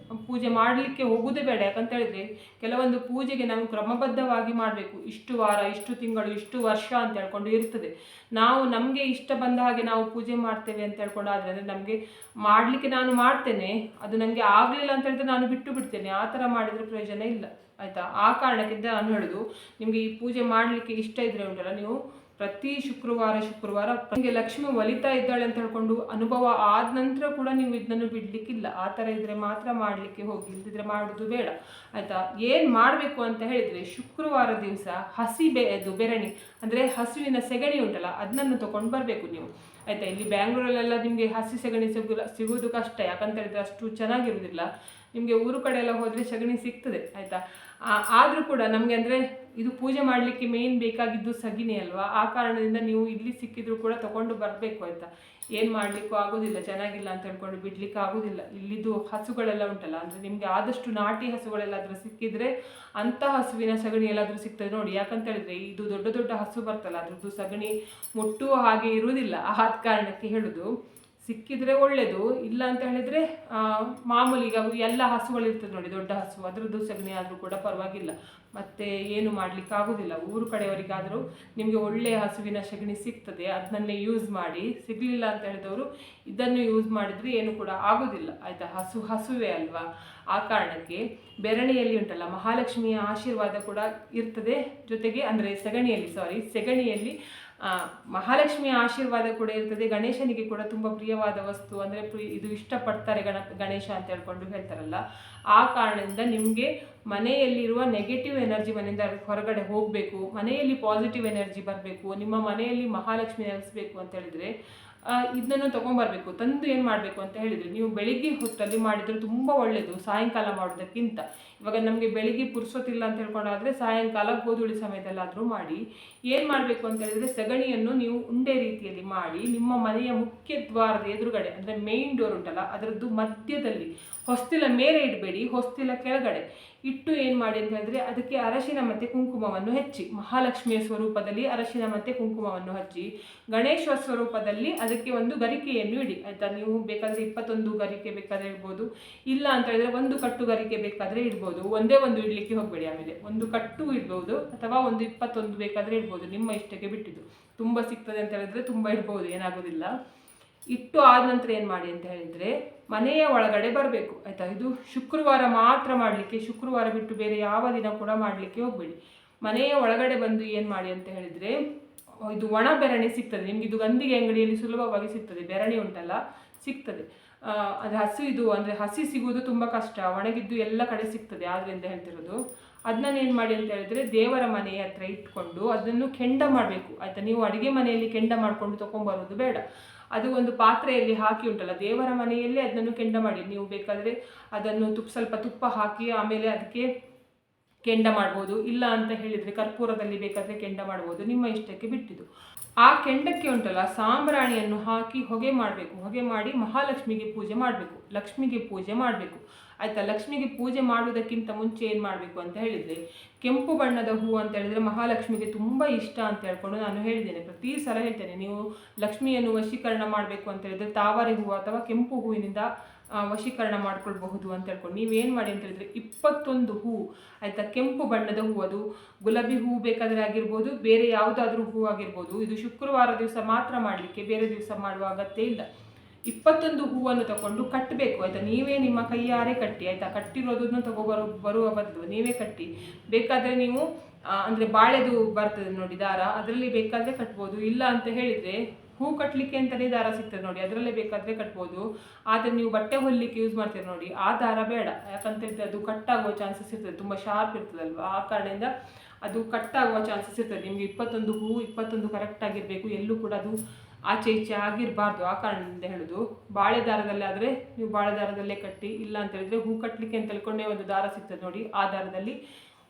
ಪೂಜೆ ಮಾಡಲಿಕ್ಕೆ ಹೋಗೋದೇ ಬೇಡ. ಯಾಕಂತ ಹೇಳಿದರೆ ಕೆಲವೊಂದು ಪೂಜೆಗೆ ನಾವು ಕ್ರಮಬದ್ಧವಾಗಿ ಮಾಡಬೇಕು. ಇಷ್ಟು ವಾರ, ಇಷ್ಟು ತಿಂಗಳು, ಇಷ್ಟು ವರ್ಷ ಅಂತ ಹೇಳ್ಕೊಂಡು ಇರ್ತದೆ. ನಾವು ನಮಗೆ ಇಷ್ಟ ಬಂದ ಹಾಗೆ ನಾವು ಪೂಜೆ ಮಾಡ್ತೇವೆ ಅಂತ ಹೇಳ್ಕೊಂಡು ಆದರೆ ನಮಗೆ ಮಾಡಲಿಕ್ಕೆ ನಾನು ಮಾಡ್ತೇನೆ, ಅದು ನನಗೆ ಆಗಲಿಲ್ಲ ಅಂತ ಹೇಳಿದ್ರೆ ನಾನು ಬಿಟ್ಟು ಬಿಡ್ತೇನೆ. ಆ ಥರ ಮಾಡಿದರೆ ಪ್ರಯೋಜನ ಇಲ್ಲ ಆಯಿತಾ. ಆ ಕಾರಣಕ್ಕಿಂತ ನಾನು ಹೇಳೋದು, ನಿಮಗೆ ಈ ಪೂಜೆ ಮಾಡಲಿಕ್ಕೆ ಇಷ್ಟ ಇದ್ದರೆ ಉಂಟಲ್ಲ, ನೀವು ಪ್ರತಿ ಶುಕ್ರವಾರ ನಿಮಗೆ ಲಕ್ಷ್ಮಿ ಒಲಿತಾ ಇದ್ದಾಳೆ ಅಂತ ಹೇಳ್ಕೊಂಡು ಅನುಭವ ಆದ ನಂತರ ಕೂಡ ನೀವು ಇದನ್ನು ಬಿಡಲಿಕ್ಕಿಲ್ಲ. ಆ ಥರ ಇದ್ದರೆ ಮಾತ್ರ ಮಾಡಲಿಕ್ಕೆ ಹೋಗಿ, ಇಲ್ಲದಿದ್ದರೆ ಮಾಡೋದು ಬೇಡ ಆಯಿತಾ. ಏನು ಮಾಡಬೇಕು ಅಂತ ಹೇಳಿದರೆ, ಶುಕ್ರವಾರ ದಿವಸ ಬೆರಣಿ ಅಂದರೆ ಹಸುವಿನ ಸೆಗಣಿ ಉಂಟಲ್ಲ ಅದನ್ನು ತೊಗೊಂಡು ಬರಬೇಕು ನೀವು ಆಯಿತಾ. ಇಲ್ಲಿ ಬ್ಯಾಂಗ್ಳೂರಲ್ಲೆಲ್ಲ ನಿಮಗೆ ಹಸಿ ಸೆಗಣಿ ಸಿಗೋದು ಕಷ್ಟ. ಯಾಕಂತ ಹೇಳಿದರೆ ಅಷ್ಟು ಚೆನ್ನಾಗಿರೋದಿಲ್ಲ. ನಿಮಗೆ ಊರು ಕಡೆ ಎಲ್ಲ ಹೋದರೆ ಸಗಣಿ ಸಿಗ್ತದೆ ಆಯಿತಾ. ಆದರೂ ಕೂಡ ನಮಗೆ ಅಂದರೆ ಇದು ಪೂಜೆ ಮಾಡಲಿಕ್ಕೆ ಮೇಯ್ನ್ ಬೇಕಾಗಿದ್ದು ಸಗಣಿ ಅಲ್ವಾ. ಆ ಕಾರಣದಿಂದ ನೀವು ಇಲ್ಲಿ ಸಿಕ್ಕಿದ್ರು ಕೂಡ ತೊಗೊಂಡು ಬರಬೇಕು ಆಯಿತಾ. ಏನು ಮಾಡಲಿಕ್ಕೂ ಆಗೋದಿಲ್ಲ, ಚೆನ್ನಾಗಿಲ್ಲ ಅಂತ ಹೇಳ್ಕೊಂಡು ಬಿಡಲಿಕ್ಕೆ ಆಗೋದಿಲ್ಲ. ಇಲ್ಲಿದ್ದು ಹಸುಗಳೆಲ್ಲ ಉಂಟಲ್ಲ, ಅಂದರೆ ನಿಮಗೆ ಆದಷ್ಟು ನಾಟಿ ಹಸುಗಳೆಲ್ಲಾದರೂ ಸಿಕ್ಕಿದರೆ ಅಂಥ ಹಸುವಿನ ಸಗಣಿ ಎಲ್ಲಾದರೂ ಸಿಗ್ತದೆ ನೋಡಿ. ಯಾಕಂತ ಹೇಳಿದರೆ ಇದು ದೊಡ್ಡ ಹಸು ಬರ್ತಲ್ಲ, ಅದ್ರದ್ದು ಸಗಣಿ ಮುಟ್ಟುವ ಹಾಗೆ ಇರುವುದಿಲ್ಲ. ಆದ ಕಾರಣಕ್ಕೆ ಹೇಳೋದು ಸಿಕ್ಕಿದ್ರೆ ಒಳ್ಳೆಯದು, ಇಲ್ಲ ಅಂತ ಹೇಳಿದರೆ ಮಾಮೂಲಿ ಈಗ ಎಲ್ಲ ಹಸುಗಳಿರ್ತದೆ ನೋಡಿ, ದೊಡ್ಡ ಹಸು ಅದರದ್ದು ಸಗಣಿ ಆದರೂ ಕೂಡ ಪರವಾಗಿಲ್ಲ, ಮತ್ತು ಏನು ಮಾಡಲಿಕ್ಕಾಗೋದಿಲ್ಲ. ಊರು ಕಡೆಯವರಿಗಾದರೂ ನಿಮಗೆ ಒಳ್ಳೆಯ ಹಸುವಿನ ಸಗಣಿ ಸಿಗ್ತದೆ, ಅದನ್ನೇ ಯೂಸ್ ಮಾಡಿ. ಸಿಗಲಿಲ್ಲ ಅಂತ ಹೇಳಿದವರು ಇದನ್ನು ಯೂಸ್ ಮಾಡಿದರೆ ಏನು ಕೂಡ ಆಗೋದಿಲ್ಲ ಆಯಿತಾ. ಹಸುವೇ ಅಲ್ವಾ, ಆ ಕಾರಣಕ್ಕೆ ಬೆರಣಿಯಲ್ಲಿ ಉಂಟಲ್ಲ ಮಹಾಲಕ್ಷ್ಮಿಯ ಆಶೀರ್ವಾದ ಕೂಡ ಇರ್ತದೆ ಜೊತೆಗೆ, ಅಂದರೆ ಸೆಗಣಿಯಲ್ಲಿ ಮಹಾಲಕ್ಷ್ಮಿಯ ಆಶೀರ್ವಾದ ಕೂಡ ಇರ್ತದೆ. ಗಣೇಶನಿಗೆ ಕೂಡ ತುಂಬ ಪ್ರಿಯವಾದ ವಸ್ತು, ಅಂದರೆ ಇದು ಇಷ್ಟಪಡ್ತಾರೆ ಗಣೇಶ ಅಂತ ಹೇಳ್ಕೊಂಡು ಹೇಳ್ತಾರಲ್ಲ, ಆ ಕಾರಣದಿಂದ ನಿಮಗೆ ಮನೆಯಲ್ಲಿರುವ ನೆಗೆಟಿವ್ ಎನರ್ಜಿ ಮನೆಯಿಂದ ಹೊರಗಡೆ ಹೋಗಬೇಕು, ಮನೆಯಲ್ಲಿ ಪಾಸಿಟಿವ್ ಎನರ್ಜಿ ಬರಬೇಕು, ನಿಮ್ಮ ಮನೆಯಲ್ಲಿ ಮಹಾಲಕ್ಷ್ಮಿ ನೆಲೆಸಬೇಕು ಅಂತ ಹೇಳಿದರೆ ಇದನ್ನು ತೊಗೊಂಬರ್ಬೇಕು. ತಂದು ಏನು ಮಾಡಬೇಕು ಅಂತ ಹೇಳಿದರೆ, ನೀವು ಬೆಳಿಗ್ಗೆ ಹೊತ್ತಲ್ಲಿ ಮಾಡಿದರೆ ತುಂಬ ಒಳ್ಳೆಯದು ಸಾಯಂಕಾಲ ಮಾಡೋದಕ್ಕಿಂತ. ಇವಾಗ ನಮಗೆ ಬೆಳಿಗ್ಗೆ ಪುರ್ಸೊತ್ತಿಲ್ಲ ಅಂತ ಹೇಳ್ಕೊಂಡಾದರೆ ಸಾಯಂಕಾಲ ಗೋಧೂಳಿ ಸಮಯದಲ್ಲಾದರೂ ಮಾಡಿ. ಏನು ಮಾಡಬೇಕು ಅಂತ ಹೇಳಿದರೆ, ಸಗಣಿಯನ್ನು ನೀವು ಉಂಡೆ ರೀತಿಯಲ್ಲಿ ಮಾಡಿ ನಿಮ್ಮ ಮನೆಯ ಮುಖ್ಯ ದ್ವಾರದ ಎದುರುಗಡೆ, ಅಂದರೆ ಮೇಯ್ನ್ ಡೋರ್ ಉಂಟಲ್ಲ ಅದರದ್ದು ಮಧ್ಯದಲ್ಲಿ, ಹೊಸ್ತಿಲ ಮೇಲೆ ಇಡಬೇಡಿ, ಹೊಸ್ತಿಲ ಕೆಳಗಡೆ ಇಟ್ಟು ಏನು ಮಾಡಿ ಅಂತ ಹೇಳಿದ್ರೆ ಅದಕ್ಕೆ ಅರಶಿನ ಮತ್ತು ಕುಂಕುಮವನ್ನು ಹಚ್ಚಿ, ಮಹಾಲಕ್ಷ್ಮಿಯ ಸ್ವರೂಪದಲ್ಲಿ ಅರಶಿನ ಮತ್ತು ಕುಂಕುಮವನ್ನು ಹಚ್ಚಿ, ಗಣೇಶ ಸ್ವರೂಪದಲ್ಲಿ ಅದಕ್ಕೆ ಒಂದು ಗರಿಕೆಯನ್ನು ಇಡಿ ಆಯಿತಾ. ನೀವು ಬೇಕಾದರೆ 21 ಗರಿಕೆ ಬೇಕಾದರೆ ಇಡ್ಬೋದು, ಇಲ್ಲ ಅಂತ ಹೇಳಿದರೆ 1 ಕಟ್ಟು ಗರಿಕೆ ಬೇಕಾದರೆ ಇಡ್ಬೋದು. ಒಂದೇ ಒಂದು ಇಡಲಿಕ್ಕೆ ಹೋಗಬೇಡಿ, ಆಮೇಲೆ 1 ಕಟ್ಟು ಇಡ್ಬೋದು ಅಥವಾ 21 ಬೇಕಾದರೆ ಇಡ್ಬೋದು, ನಿಮ್ಮ ಇಷ್ಟಕ್ಕೆ ಬಿಟ್ಟಿದ್ದು. ತುಂಬ ಸಿಗ್ತದೆ ಅಂತ ಹೇಳಿದ್ರೆ ತುಂಬ ಇಡ್ಬೋದು, ಏನಾಗೋದಿಲ್ಲ. ಇಟ್ಟು ಆದ ನಂತರ ಏನು ಮಾಡಿ ಅಂತ ಹೇಳಿದರೆ ಮನೆಯ ಒಳಗಡೆ ಬರಬೇಕು ಆಯಿತಾ. ಇದು ಶುಕ್ರವಾರ ಮಾತ್ರ ಮಾಡಲಿಕ್ಕೆ, ಶುಕ್ರವಾರ ಬಿಟ್ಟು ಬೇರೆ ಯಾವ ದಿನ ಕೂಡ ಮಾಡಲಿಕ್ಕೆ ಹೋಗಬೇಡಿ. ಮನೆಯ ಒಳಗಡೆ ಬಂದು ಏನು ಮಾಡಿ ಅಂತ ಹೇಳಿದರೆ, ಇದು ಒಣ ಬೆರಣಿ ಸಿಗ್ತದೆ ನಿಮಗೆ, ಇದು ಗಂದಿಗೆ ಅಂಗಡಿಯಲ್ಲಿ ಸುಲಭವಾಗಿ ಸಿಗ್ತದೆ, ಬೆರಣಿ ಉಂಟಲ್ಲ ಸಿಗ್ತದೆ. ಅದು ಹಸಿ ಸಿಗುವುದು ತುಂಬ ಕಷ್ಟ, ಒಣಗಿದ್ದು ಎಲ್ಲ ಕಡೆ ಸಿಗ್ತದೆ, ಆದ್ದರಿಂದ ಹೇಳ್ತಿರೋದು. ಅದನ್ನ ಏನು ಮಾಡಿ ಅಂತ ಹೇಳಿದರೆ ದೇವರ ಮನೆಯ ಹತ್ರ ಇಟ್ಕೊಂಡು ಅದನ್ನು ಕೆಂಡ ಮಾಡಬೇಕು ಆಯಿತಾ. ನೀವು ಅಡುಗೆ ಮನೆಯಲ್ಲಿ ಕೆಂಡ ಮಾಡಿಕೊಂಡು ತೊಗೊಂಬರೋದು ಬೇಡ, ಅದು ಒಂದು ಪಾತ್ರೆಯಲ್ಲಿ ಹಾಕಿ ಉಂಟಲ್ಲ ದೇವರ ಮನೆಯಲ್ಲಿ ಅದನ್ನು ಕೆಂಡ ಮಾಡಿ. ನೀವು ಬೇಕಾದರೆ ಅದನ್ನು ಸ್ವಲ್ಪ ತುಪ್ಪ ಹಾಕಿ ಆಮೇಲೆ ಅದಕ್ಕೆ ಕೆಂಡ ಮಾಡ್ಬೋದು, ಇಲ್ಲ ಅಂತ ಹೇಳಿದರೆ ಕರ್ಪೂರದಲ್ಲಿ ಬೇಕಾದರೆ ಕೆಂಡ ಮಾಡ್ಬೋದು, ನಿಮ್ಮ ಇಷ್ಟಕ್ಕೆ ಬಿಟ್ಟಿದ್ದು. ಆ ಕೆಂಡಕ್ಕೆ ಉಂಟಲ್ಲ ಸಾಂಬ್ರಾಣಿಯನ್ನು ಹಾಕಿ ಹೊಗೆ ಮಾಡಬೇಕು, ಹೊಗೆ ಮಾಡಿ ಮಹಾಲಕ್ಷ್ಮಿಗೆ ಪೂಜೆ ಮಾಡಬೇಕು, ಲಕ್ಷ್ಮಿಗೆ ಪೂಜೆ ಮಾಡಬೇಕು ಆಯಿತಾ. ಲಕ್ಷ್ಮಿಗೆ ಪೂಜೆ ಮಾಡುವುದಕ್ಕಿಂತ ಮುಂಚೆ ಏನು ಮಾಡಬೇಕು ಅಂತ ಹೇಳಿದರೆ, ಕೆಂಪು ಬಣ್ಣದ ಹೂವು ಅಂತ ಹೇಳಿದರೆ ಮಹಾಲಕ್ಷ್ಮಿಗೆ ತುಂಬ ಇಷ್ಟ ಅಂತ ಹೇಳ್ಕೊಂಡು ನಾನು ಹೇಳಿದ್ದೇನೆ, ಪ್ರತಿ ಸಲ ಹೇಳ್ತೇನೆ. ನೀವು ಲಕ್ಷ್ಮಿಯನ್ನು ವಶೀಕರಣ ಮಾಡಬೇಕು ಅಂತ ಹೇಳಿದರೆ ತಾವರೆ ಹೂವು ಅಥವಾ ಕೆಂಪು ಹೂವಿನಿಂದ ವಶೀಕರಣ ಮಾಡ್ಕೊಳ್ಬಹುದು ಅಂತ ಹೇಳ್ಕೊಂಡು ನೀವೇನು ಮಾಡಿ ಅಂತ ಹೇಳಿದರೆ 21 ಹೂವು ಆಯಿತಾ, ಕೆಂಪು ಬಣ್ಣದ ಹೂವು, ಅದು ಗುಲಾಬಿ ಹೂವು ಬೇಕಾದರೆ ಆಗಿರ್ಬೋದು, ಬೇರೆ ಯಾವುದಾದ್ರೂ ಹೂವು ಆಗಿರ್ಬೋದು. ಇದು ಶುಕ್ರವಾರ ದಿವಸ ಮಾತ್ರ ಮಾಡಲಿಕ್ಕೆ, ಬೇರೆ ದಿವಸ ಮಾಡುವ ಅಗತ್ಯ ಇಲ್ಲ. 21 ಹೂವನ್ನು ತಗೊಂಡು ಕಟ್ಟಬೇಕು ಆಯಿತಾ. ನೀವೇ ನಿಮ್ಮ ಕೈಯಾರೆ ಕಟ್ಟಿ ಆಯಿತಾ, ಕಟ್ಟಿರೋದನ್ನು ಬರುವ ಬದಲು ನೀವೇ ಕಟ್ಟಿ. ಬೇಕಾದರೆ ನೀವು ಅಂದರೆ ಬಾಳೆದು ಬರ್ತದೆ ನೋಡಿ ದಾರ, ಅದರಲ್ಲಿ ಬೇಕಾದರೆ ಕಟ್ಬೋದು, ಇಲ್ಲ ಅಂತ ಹೇಳಿದರೆ ಹೂ ಕಟ್ಟಲಿಕ್ಕೆ ಅಂತಲೇ ದಾರ ಸಿಗ್ತದೆ ನೋಡಿ, ಅದರಲ್ಲೇ ಬೇಕಾದರೆ ಕಟ್ಬೋದು. ಆದರೆ ನೀವು ಬಟ್ಟೆ ಹೊಲಿಕ್ಕೆ ಯೂಸ್ ಮಾಡ್ತೀರಿ ನೋಡಿ, ಆ ದಾರ ಬೇಡ, ಯಾಕಂತೇಳಿದ್ರೆ ಅದು ಕಟ್ಟಾಗುವ ಚಾನ್ಸಸ್ ಇರ್ತದೆ, ತುಂಬ ಶಾರ್ಪ್ ಇರ್ತದಲ್ವ, ಆ ಕಾರಣದಿಂದ ಅದು ಕಟ್ಟಾಗುವ ಚಾನ್ಸಸ್ ಇರ್ತದೆ. ನಿಮಗೆ 21 ಹೂ 21 ಕರೆಕ್ಟಾಗಿರಬೇಕು, ಎಲ್ಲೂ ಕೂಡ ಅದು ಆಚೆ ಈಚೆ ಆಗಿರಬಾರ್ದು, ಆ ಕಾರಣದಿಂದ ಹೇಳೋದು. ಬಾಳೆ ದಾರದಲ್ಲಿ ಆದರೆ ನೀವು ಬಾಳೆ ದಾರದಲ್ಲೇ ಕಟ್ಟಿ, ಇಲ್ಲ ಅಂತ ಹೇಳಿದರೆ ಹೂ ಕಟ್ಟಲಿಕ್ಕೆ ಅಂತ ಹೇಳ್ಕೊಂಡೇ ಒಂದು ದಾರ ಸಿಗ್ತದೆ ನೋಡಿ, ಆ ದಾರದಲ್ಲಿ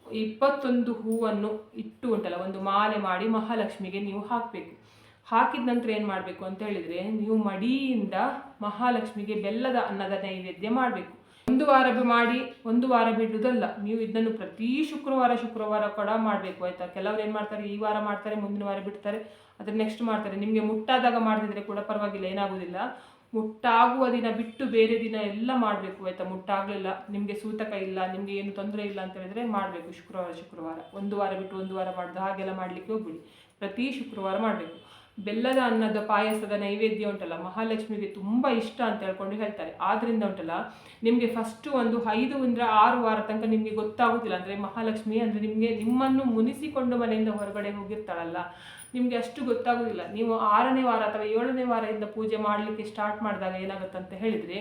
21 ಹೂವನ್ನು ಇಟ್ಟು ಉಂಟಲ್ಲ ಒಂದು ಮಾಲೆ ಮಾಡಿ ಮಹಾಲಕ್ಷ್ಮಿಗೆ ನೀವು ಹಾಕಬೇಕು. ಹಾಕಿದ ನಂತರ ಏನು ಮಾಡಬೇಕು ಅಂತ ಹೇಳಿದರೆ, ನೀವು ಮಡಿಯಿಂದ ಮಹಾಲಕ್ಷ್ಮಿಗೆ ಬೆಲ್ಲದ ಅನ್ನದ ನೈವೇದ್ಯ ಮಾಡಬೇಕು. 1 ವಾರ ಮಾಡಿ 1 ವಾರ ಬಿಡುವುದಲ್ಲ, ನೀವು ಇದನ್ನು ಪ್ರತಿ ಶುಕ್ರವಾರ ಕೂಡ ಮಾಡಬೇಕು ಆಯಿತಾ. ಕೆಲವರು ಏನು ಮಾಡ್ತಾರೆ, ಈ ವಾರ ಮಾಡ್ತಾರೆ, ಮುಂದಿನ ವಾರ ಬಿಡ್ತಾರೆ, ಅದನ್ನು ನೆಕ್ಸ್ಟ್ ಮಾಡ್ತಾರೆ. ನಿಮಗೆ ಮುಟ್ಟಾದಾಗ ಮಾಡದಿದ್ರೆ ಕೂಡ ಪರವಾಗಿಲ್ಲ, ಏನಾಗೋದಿಲ್ಲ. ಮುಟ್ಟಾಗುವ ದಿನ ಬಿಟ್ಟು ಬೇರೆ ದಿನ ಎಲ್ಲ ಮಾಡಬೇಕು ಆಯಿತಾ. ಮುಟ್ಟಾಗಲಿಲ್ಲ, ನಿಮಗೆ ಸೂತಕ ಇಲ್ಲ, ನಿಮಗೆ ಏನು ತೊಂದರೆ ಇಲ್ಲ ಅಂತ ಹೇಳಿದರೆ ಮಾಡಬೇಕು ಶುಕ್ರವಾರ. 1 ವಾರ ಬಿಟ್ಟು 1 ವಾರ ಮಾಡೋದು ಹಾಗೆಲ್ಲ ಮಾಡಲಿಕ್ಕೆ ಹೋಗ್ಬಿಡಿ, ಪ್ರತಿ ಶುಕ್ರವಾರ ಮಾಡಬೇಕು. ಬೆಲ್ಲದ ಅನ್ನದ ಪಾಯಸದ ನೈವೇದ್ಯ ಉಂಟಲ್ಲ ಮಹಾಲಕ್ಷ್ಮಿಗೆ ತುಂಬ ಇಷ್ಟ ಅಂತ ಹೇಳ್ಕೊಂಡು ಹೇಳ್ತಾರೆ. ಆದ್ದರಿಂದ ಉಂಟಲ್ಲ ನಿಮಗೆ ಫಸ್ಟು ಒಂದು 5 ರಿಂದ 6 ವಾರ ತನಕ ನಿಮಗೆ ಗೊತ್ತಾಗೋದಿಲ್ಲ, ಅಂದರೆ ಮಹಾಲಕ್ಷ್ಮಿ ಅಂದರೆ ನಿಮ್ಮನ್ನು ಮುನಿಸಿಕೊಂಡು ಮನೆಯಿಂದ ಹೊರಗಡೆ ಹೋಗಿರ್ತಾಳಲ್ಲ, ನಿಮಗೆ ಅಷ್ಟು ಗೊತ್ತಾಗೋದಿಲ್ಲ. ನೀವು 6ನೇ ವಾರ ಅಥವಾ 7ನೇ ವಾರದಿಂದ ಪೂಜೆ ಮಾಡಲಿಕ್ಕೆ ಸ್ಟಾರ್ಟ್ ಮಾಡಿದಾಗ ಏನಾಗುತ್ತಂತ ಹೇಳಿದರೆ,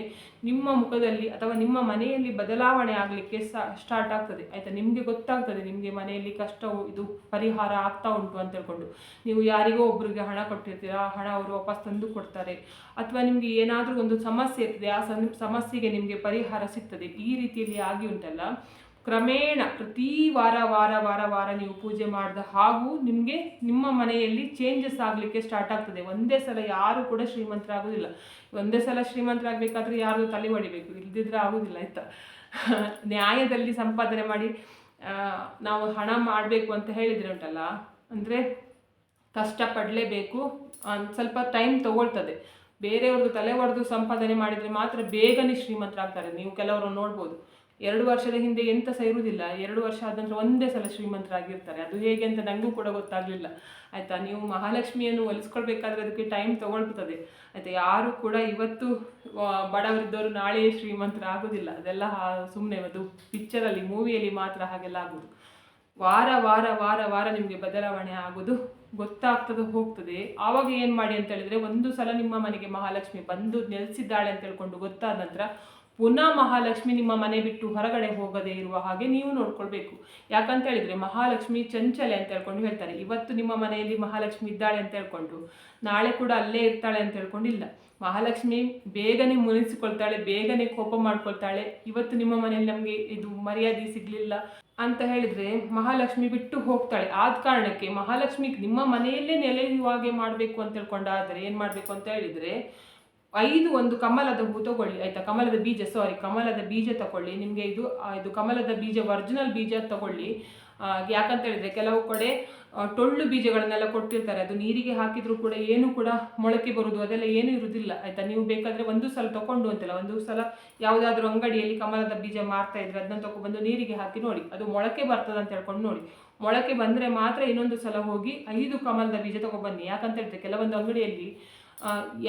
ನಿಮ್ಮ ಮುಖದಲ್ಲಿ ಅಥವಾ ನಿಮ್ಮ ಮನೆಯಲ್ಲಿ ಬದಲಾವಣೆ ಆಗಲಿಕ್ಕೆ ಸ್ಟಾರ್ಟ್ ಆಗ್ತದೆ ಆಯಿತಾ. ನಿಮಗೆ ಗೊತ್ತಾಗ್ತದೆ, ನಿಮಗೆ ಮನೆಯಲ್ಲಿ ಕಷ್ಟ ಇದು ಪರಿಹಾರ ಆಗ್ತಾ ಉಂಟು ಅಂತ ಹೇಳ್ಕೊಂಡು. ನೀವು ಯಾರಿಗೋ ಒಬ್ಬರಿಗೆ ಹಣ ಕೊಟ್ಟಿರ್ತೀರ, ಆ ಹಣ ಅವರು ವಾಪಸ್ ತಂದು ಕೊಡ್ತಾರೆ, ಅಥವಾ ನಿಮಗೆ ಏನಾದರೂ ಒಂದು ಸಮಸ್ಯೆ ಇರ್ತದೆ, ಆ ಸಮಸ್ಯೆಗೆ ನಿಮಗೆ ಪರಿಹಾರ ಸಿಗ್ತದೆ. ಈ ರೀತಿಯಲ್ಲಿ ಆಗಿ ಉಂಟಲ್ಲ, ಕ್ರಮೇಣ ಪ್ರತಿ ವಾರ ನೀವು ಪೂಜೆ ಮಾಡಿದ ಹಾಗೂ ನಿಮಗೆ ನಿಮ್ಮ ಮನೆಯಲ್ಲಿ ಚೇಂಜಸ್ ಆಗಲಿಕ್ಕೆ ಸ್ಟಾರ್ಟ್ ಆಗ್ತದೆ. ಒಂದೇ ಸಲ ಯಾರು ಕೂಡ ಶ್ರೀಮಂತರಾಗೋದಿಲ್ಲ. ಒಂದೇ ಸಲ ಶ್ರೀಮಂತರಾಗಬೇಕಾದ್ರೆ ಯಾರು ತಲೆ ಹೊಡಿಬೇಕು, ಇಲ್ದಿದ್ರೆ ಆಗೋದಿಲ್ಲ ಆಯಿತಾ. ನ್ಯಾಯದಲ್ಲಿ ಸಂಪಾದನೆ ಮಾಡಿ ನಾವು ಹಣ ಮಾಡಬೇಕು ಅಂತ ಹೇಳಿದರೆ ಉಂಟಲ್ಲ, ಅಂದರೆ ಕಷ್ಟಪಡಲೇಬೇಕು, ಸ್ವಲ್ಪ ಟೈಮ್ ತೊಗೊಳ್ತದೆ. ಬೇರೆಯವ್ರದ್ದು ತಲೆ ಒಡೆದು ಸಂಪಾದನೆ ಮಾಡಿದರೆ ಮಾತ್ರ ಬೇಗನೆ ಶ್ರೀಮಂತರಾಗ್ತಾರೆ. ನೀವು ಕೆಲವರು ನೋಡ್ಬೋದು 2 ವರ್ಷದ ಹಿಂದೆ ಎಂತ ಸಹ ಇರುವುದಿಲ್ಲ, 2 ವರ್ಷ ಆದ ನಂತರ ಒಂದೇ ಸಲ ಶ್ರೀಮಂತರಾಗಿರ್ತಾರೆ. ಅದು ಹೇಗೆ ಅಂತ ನನಗೂ ಕೂಡ ಗೊತ್ತಾಗಲಿಲ್ಲ ಆಯಿತಾ. ನೀವು ಮಹಾಲಕ್ಷ್ಮಿಯನ್ನು ಒಲಿಸ್ಕೊಳ್ಬೇಕಾದ್ರೆ ಅದಕ್ಕೆ ಟೈಮ್ ತೊಗೊಳ್ತದೆ ಆಯಿತಾ. ಯಾರು ಕೂಡ ಇವತ್ತು ಬಡವರಿದ್ದವರು ನಾಳೆ ಶ್ರೀಮಂತರಾಗೋದಿಲ್ಲ. ಅದೆಲ್ಲ ಸುಮ್ಮನೆ ಅದು ಪಿಕ್ಚರಲ್ಲಿ ಮೂವಿಯಲ್ಲಿ ಮಾತ್ರ ಹಾಗೆಲ್ಲ ಆಗೋದು. ವಾರ ವಾರ ವಾರ ವಾರ ನಿಮಗೆ ಬದಲಾವಣೆ ಆಗೋದು ಗೊತ್ತಾಗ್ತದೆ ಹೋಗ್ತದೆ. ಆವಾಗ ಏನು ಮಾಡಿ ಅಂತ ಹೇಳಿದ್ರೆ, ಒಂದು ಸಲ ನಿಮ್ಮ ಮನೆಗೆ ಮಹಾಲಕ್ಷ್ಮಿ ಬಂದು ನೆಲೆಸಿದ್ದಾಳೆ ಅಂತ ಹೇಳ್ಕೊಂಡು ಗೊತ್ತಾದ ನಂತರ ಪುನಃ ಮಹಾಲಕ್ಷ್ಮಿ ನಿಮ್ಮ ಮನೆ ಬಿಟ್ಟು ಹೊರಗಡೆ ಹೋಗದೇ ಇರುವ ಹಾಗೆ ನೀವು ನೋಡ್ಕೊಳ್ಬೇಕು. ಯಾಕಂತ ಹೇಳಿದ್ರೆ ಮಹಾಲಕ್ಷ್ಮಿ ಚಂಚಲೆ ಅಂತ ಹೇಳ್ಕೊಂಡು ಹೇಳ್ತಾರೆ. ಇವತ್ತು ನಿಮ್ಮ ಮನೆಯಲ್ಲಿ ಮಹಾಲಕ್ಷ್ಮಿ ಇದ್ದಾಳೆ ಅಂತ ಹೇಳ್ಕೊಂಡು ನಾಳೆ ಕೂಡ ಅಲ್ಲೇ ಇರ್ತಾಳೆ ಅಂತ ಹೇಳ್ಕೊಂಡಿಲ್ಲ. ಮಹಾಲಕ್ಷ್ಮಿ ಬೇಗನೆ ಮುನಿಸಿಕೊಳ್ತಾಳೆ, ಬೇಗನೆ ಕೋಪ ಮಾಡ್ಕೊಳ್ತಾಳೆ. ಇವತ್ತು ನಿಮ್ಮ ಮನೆಯಲ್ಲಿ ನಮಗೆ ಇದು ಮರ್ಯಾದೆ ಸಿಗಲಿಲ್ಲ ಅಂತ ಹೇಳಿದ್ರೆ ಮಹಾಲಕ್ಷ್ಮಿ ಬಿಟ್ಟು ಹೋಗ್ತಾಳೆ. ಆದ ಕಾರಣಕ್ಕೆ ಮಹಾಲಕ್ಷ್ಮಿ ನಿಮ್ಮ ಮನೆಯಲ್ಲೇ ನೆಲೆಯುವ ಹಾಗೆ ಮಾಡಬೇಕು ಅಂತ ಹೇಳ್ಕೊಂಡಾದರೆ ಏನು ಮಾಡಬೇಕು ಅಂತ ಹೇಳಿದರೆ, 5 ಕಮಲದ ಹೂ ತಗೊಳ್ಳಿ ಆಯಿತಾ. ಕಮಲದ ಬೀಜ ತಗೊಳ್ಳಿ. ನಿಮಗೆ ಇದು ಕಮಲದ ಬೀಜ ಒರಿಜಿನಲ್ ಬೀಜ ತಗೊಳ್ಳಿ. ಯಾಕಂತ ಹೇಳಿದ್ರೆ ಕೆಲವು ಕಡೆ ಟೊಳ್ಳು ಬೀಜಗಳನ್ನೆಲ್ಲ ಕೊಟ್ಟಿರ್ತಾರೆ. ಅದು ನೀರಿಗೆ ಹಾಕಿದ್ರು ಕೂಡ ಏನು ಕೂಡ ಮೊಳಕೆ ಬರುವುದು ಅದೆಲ್ಲ ಏನೂ ಇರುವುದಿಲ್ಲ ಆಯಿತಾ. ನೀವು ಬೇಕಾದರೆ ಒಂದು ಸಲ ತಗೊಂಡು ಅಂತಿಲ್ಲ, ಒಂದು ಸಲ ಯಾವುದಾದ್ರೂ ಅಂಗಡಿಯಲ್ಲಿ ಕಮಲದ ಬೀಜ ಮಾರ್ತಾ ಇದ್ರೆ ಅದನ್ನ ತಗೊಬಂದು ನೀರಿಗೆ ಹಾಕಿ ನೋಡಿ, ಅದು ಮೊಳಕೆ ಬರ್ತದೆ ಅಂತ ಹೇಳ್ಕೊಂಡು ನೋಡಿ. ಮೊಳಕೆ ಬಂದರೆ ಮಾತ್ರ ಇನ್ನೊಂದು ಸಲ ಹೋಗಿ 5 ಕಮಲದ ಬೀಜ ತಗೊಬನ್ನಿ. ಯಾಕಂತ ಹೇಳಿದ್ರೆ ಕೆಲವೊಂದು ಅಂಗಡಿಯಲ್ಲಿ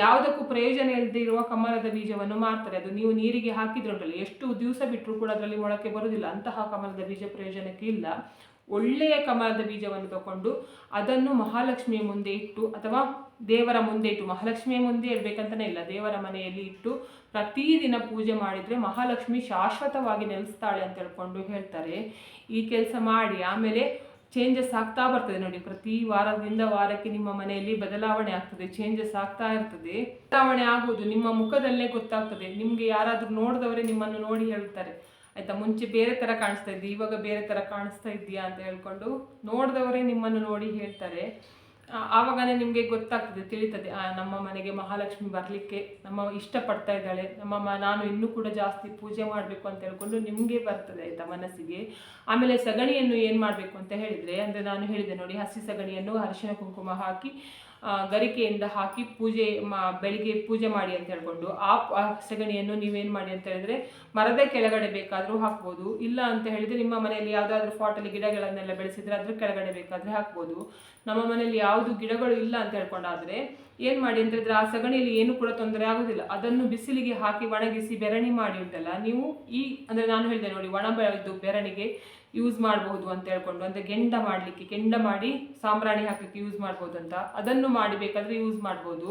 ಯಾವುದಕ್ಕೂ ಪ್ರಯೋಜನ ಇಲ್ಲದೆ ಇರುವ ಕಮಲದ ಬೀಜವನ್ನು ಮಾರ್ತಾರೆ. ಅದು ನೀವು ನೀರಿಗೆ ಹಾಕಿದ್ರುಂಟಲ್ಲ, ಎಷ್ಟು ದಿವಸ ಬಿಟ್ಟರೂ ಕೂಡ ಅದರಲ್ಲಿ ಮೊಳಕೆ ಬರುವುದಿಲ್ಲ. ಅಂತಹ ಕಮಲದ ಬೀಜ ಪ್ರಯೋಜನಕ್ಕೆ ಇಲ್ಲ. ಒಳ್ಳೆಯ ಕಮಲದ ಬೀಜವನ್ನು ತಗೊಂಡು ಅದನ್ನು ಮಹಾಲಕ್ಷ್ಮಿಯ ಮುಂದೆ ಇಟ್ಟು ಅಥವಾ ದೇವರ ಮುಂದೆ ಇಟ್ಟು, ಮಹಾಲಕ್ಷ್ಮಿಯ ಮುಂದೆ ಇರಬೇಕಂತಲೇ ಇಲ್ಲ, ದೇವರ ಮನೆಯಲ್ಲಿ ಇಟ್ಟು ಪ್ರತಿದಿನ ಪೂಜೆ ಮಾಡಿದರೆ ಮಹಾಲಕ್ಷ್ಮಿ ಶಾಶ್ವತವಾಗಿ ನೆಲೆಸ್ತಾಳೆ ಅಂತ ಹೇಳ್ಕೊಂಡು ಹೇಳ್ತಾರೆ. ಈ ಕೆಲಸ ಮಾಡಿ ಆಮೇಲೆ ಚೇಂಜಸ್ ಆಗ್ತಾ ಬರ್ತದೆ ನೋಡಿ. ಪ್ರತಿ ವಾರದಿಂದ ವಾರಕ್ಕೆ ನಿಮ್ಮ ಮನೆಯಲ್ಲಿ ಬದಲಾವಣೆ ಆಗ್ತದೆ, ಚೇಂಜಸ್ ಆಗ್ತಾ ಇರ್ತದೆ. ಬದಲಾವಣೆ ಆಗುವುದು ನಿಮ್ಮ ಮುಖದಲ್ಲೇ ಗೊತ್ತಾಗ್ತದೆ. ನಿಮಗೆ ಯಾರಾದರೂ ನೋಡಿದವರೇ ನಿಮ್ಮನ್ನು ನೋಡಿ ಹೇಳ್ತಾರೆ ಆಯಿತಾ, ಮುಂಚೆ ಬೇರೆ ಥರ ಕಾಣಿಸ್ತಾ ಇದ್ದಿ, ಇವಾಗ ಬೇರೆ ಥರ ಕಾಣಿಸ್ತಾ ಇದ್ದೀಯಾ ಅಂತ ಹೇಳ್ಕೊಂಡು ನೋಡಿದವರೇ ನಿಮ್ಮನ್ನು ನೋಡಿ ಹೇಳ್ತಾರೆ. ಆವಾಗನೇ ನಿಮಗೆ ಗೊತ್ತಾಗ್ತದೆ, ತಿಳಿತದೆ, ನಮ್ಮ ಮನೆಗೆ ಮಹಾಲಕ್ಷ್ಮಿ ಬರಲಿಕ್ಕೆ ಇಷ್ಟಪಡ್ತಾ ಇದ್ದಾಳೆ, ನಾನು ಇನ್ನೂ ಕೂಡ ಜಾಸ್ತಿ ಪೂಜೆ ಮಾಡಬೇಕು ಅಂತ ಹೇಳ್ಕೊಂಡು ನಿಮಗೆ ಬರ್ತದೆ ಆಯಿತಾ ಮನಸ್ಸಿಗೆ. ಆಮೇಲೆ ಸಗಣಿಯನ್ನು ಏನು ಮಾಡಬೇಕು ಅಂತ ಹೇಳಿದರೆ, ಅಂದರೆ ನಾನು ಹೇಳಿದೆ ನೋಡಿ, ಹಸಿ ಸಗಣಿಯನ್ನು ಅರಿಶಿನ ಕುಂಕುಮ ಹಾಕಿ ಗರಿಕೆಯಿಂದ ಹಾಕಿ ಬೆಳಿಗ್ಗೆ ಪೂಜೆ ಮಾಡಿ ಅಂತ ಹೇಳ್ಕೊಂಡು ಆ ಸಗಣಿಯನ್ನು ನೀವೇನು ಮಾಡಿ ಅಂತ ಹೇಳಿದ್ರೆ ಮರದ ಕೆಳಗಡೆ ಬೇಕಾದರೂ ಹಾಕ್ಬೋದು. ಇಲ್ಲ ಅಂತ ಹೇಳಿದರೆ ನಿಮ್ಮ ಮನೆಯಲ್ಲಿ ಯಾವುದಾದ್ರೂ ಫಾಟಲ್ಲಿ ಗಿಡಗಳನ್ನೆಲ್ಲ ಬೆಳೆಸಿದ್ರೆ ಅದ್ರ ಕೆಳಗಡೆ ಬೇಕಾದರೆ ಹಾಕ್ಬೋದು. ನಮ್ಮ ಮನೆಯಲ್ಲಿ ಯಾವುದು ಗಿಡಗಳು ಇಲ್ಲ ಅಂತ ಹೇಳ್ಕೊಂಡಾದರೆ ಏನು ಮಾಡಿ ಅಂತ ಹೇಳಿದ್ರೆ ಆ ಸಗಣಿಯಲ್ಲಿ ಏನು ಕೂಡ ತೊಂದರೆ ಆಗೋದಿಲ್ಲ. ಅದನ್ನು ಬಿಸಿಲಿಗೆ ಹಾಕಿ ಒಣಗಿಸಿ ಬೆರಣಿ ಮಾಡಿ ಉಂಟಲ್ಲ ನೀವು, ಅಂದರೆ ನಾನು ಹೇಳಿದೆ ನೋಡಿ, ಇದು ಬೆರಣಿಗೆ ಯೂಸ್ ಮಾಡಬಹುದು ಅಂತ ಹೇಳ್ಕೊಂಡು, ಅಂದರೆ ಕೆಂಡ ಮಾಡಿ ಸಾಂಬ್ರಾಣಿ ಹಾಕಲಿಕ್ಕೆ ಯೂಸ್ ಮಾಡ್ಬೋದು ಅಂತ, ಅದನ್ನು ಮಾಡಿ ಬೇಕಾದರೆ ಯೂಸ್ ಮಾಡ್ಬೋದು.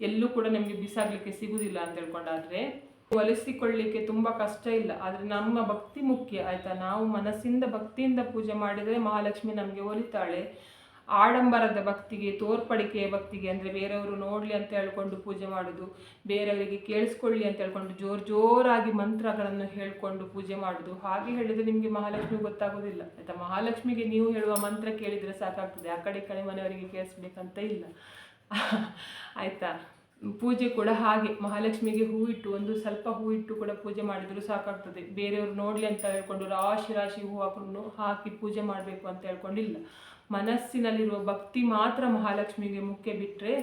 ಎಲ್ಲೂ ಕೂಡ ನಮಗೆ ಬಿಸಾಗಲಿಕ್ಕೆ ಸಿಗುವುದಿಲ್ಲ ಅಂತ ಹೇಳ್ಕೊಂಡಾದರೆ ಒಲಿಸಿಕೊಳ್ಳಲಿಕ್ಕೆ ತುಂಬ ಕಷ್ಟ ಇಲ್ಲ. ಆದರೆ ನಮ್ಮ ಭಕ್ತಿ ಮುಖ್ಯ ಆಯಿತಾ. ನಾವು ಮನಸ್ಸಿಂದ ಭಕ್ತಿಯಿಂದ ಪೂಜೆ ಮಾಡಿದರೆ ಮಹಾಲಕ್ಷ್ಮಿ ನಮಗೆ ಒಲಿತಾಳೆ. ಆಡಂಬರದ ಭಕ್ತಿಗೆ, ತೋರ್ಪಡಿಕೆಯ ಭಕ್ತಿಗೆ, ಅಂದರೆ ಬೇರೆಯವರು ನೋಡಲಿ ಅಂತ ಹೇಳ್ಕೊಂಡು ಪೂಜೆ ಮಾಡೋದು, ಬೇರೆಯವರಿಗೆ ಕೇಳಿಸ್ಕೊಳ್ಳಿ ಅಂತ ಹೇಳ್ಕೊಂಡು ಜೋರಾಗಿ ಮಂತ್ರಗಳನ್ನು ಹೇಳ್ಕೊಂಡು ಪೂಜೆ ಮಾಡೋದು, ಹಾಗೆ ಹೇಳಿದರೆ ನಿಮಗೆ ಮಹಾಲಕ್ಷ್ಮಿ ಗೊತ್ತಾಗೋದಿಲ್ಲ ಆಯಿತಾ. ಮಹಾಲಕ್ಷ್ಮಿಗೆ ನೀವು ಹೇಳುವ ಮಂತ್ರ ಕೇಳಿದರೆ ಸಾಕಾಗ್ತದೆ, ಆ ಕಡೆ ಮನೆಯವರಿಗೆ ಕೇಳಿಸ್ಬೇಕಂತ ಇಲ್ಲ ಆಯಿತಾ. ಪೂಜೆ ಕೂಡ ಹಾಗೆ, ಮಹಾಲಕ್ಷ್ಮಿಗೆ ಒಂದು ಸ್ವಲ್ಪ ಹೂ ಇಟ್ಟು ಕೂಡ ಪೂಜೆ ಮಾಡಿದರೂ ಸಾಕಾಗ್ತದೆ. ಬೇರೆಯವರು ನೋಡಲಿ ಅಂತ ಹೇಳ್ಕೊಂಡು ರಾಶಿ ಹೂ ಹಾಕಿ ಪೂಜೆ ಮಾಡಬೇಕು ಅಂತ ಹೇಳ್ಕೊಂಡಿಲ್ಲ. ಮನಸ್ಸಿನಲ್ಲಿರುವ ಭಕ್ತಿ ಮಾತ್ರ ಮಹಾಲಕ್ಷ್ಮಿಗೆ ಮುಖ್ಯ. ಬಿಟ್ಟರೆ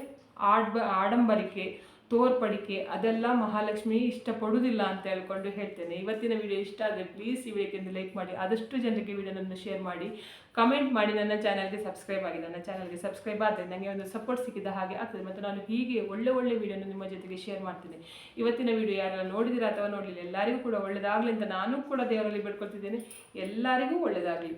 ಆಡಂಬರಿಕೆ, ತೋರ್ಪಡಿಕೆ ಅದೆಲ್ಲ ಮಹಾಲಕ್ಷ್ಮಿ ಇಷ್ಟಪಡುವುದಿಲ್ಲ ಅಂತ ಹೇಳ್ಕೊಂಡು ಹೇಳ್ತೇನೆ. ಇವತ್ತಿನ ವಿಡಿಯೋ ಇಷ್ಟ ಆದರೆ ಪ್ಲೀಸ್ ಈ ವಿಡಿಯೋಕ್ಕೆ ಲೈಕ್ ಮಾಡಿ, ಆದಷ್ಟು ಜನರಿಗೆ ವಿಡಿಯೋನನ್ನು ಶೇರ್ ಮಾಡಿ, ಕಮೆಂಟ್ ಮಾಡಿ, ನನ್ನ ಚಾನಲ್ಗೆ ಸಬ್ಸ್ಕ್ರೈಬ್ ಆಗಿ. ನನ್ನ ಚಾನಲ್ಗೆ ಸಬ್ಸ್ಕ್ರೈಬ್ ಆದರೆ ನನಗೆ ಒಂದು ಸಪೋರ್ಟ್ ಸಿಕ್ಕಿದ ಹಾಗೆ ಆಗ್ತದೆ, ಮತ್ತು ನಾನು ಹೀಗೆ ಒಳ್ಳೆ ವಿಡಿಯೋನ ನಿಮ್ಮ ಜೊತೆಗೆ ಶೇರ್ ಮಾಡ್ತೀನಿ. ಇವತ್ತಿನ ವಿಡಿಯೋ ಯಾರೆಲ್ಲ ನೋಡಿದಿರಾ ಅಥವಾ ನೋಡಲಿಲ್ಲ, ಎಲ್ಲರಿಗೂ ಕೂಡ ಒಳ್ಳೆಯದಾಗಲಿ ಅಂತ ನಾನು ಕೂಡ ದೇವರಲ್ಲಿ ಬೇಡ್ಕೊಳ್ತಿದ್ದೇನೆ. ಎಲ್ಲರಿಗೂ ಒಳ್ಳೆಯದಾಗಲಿ.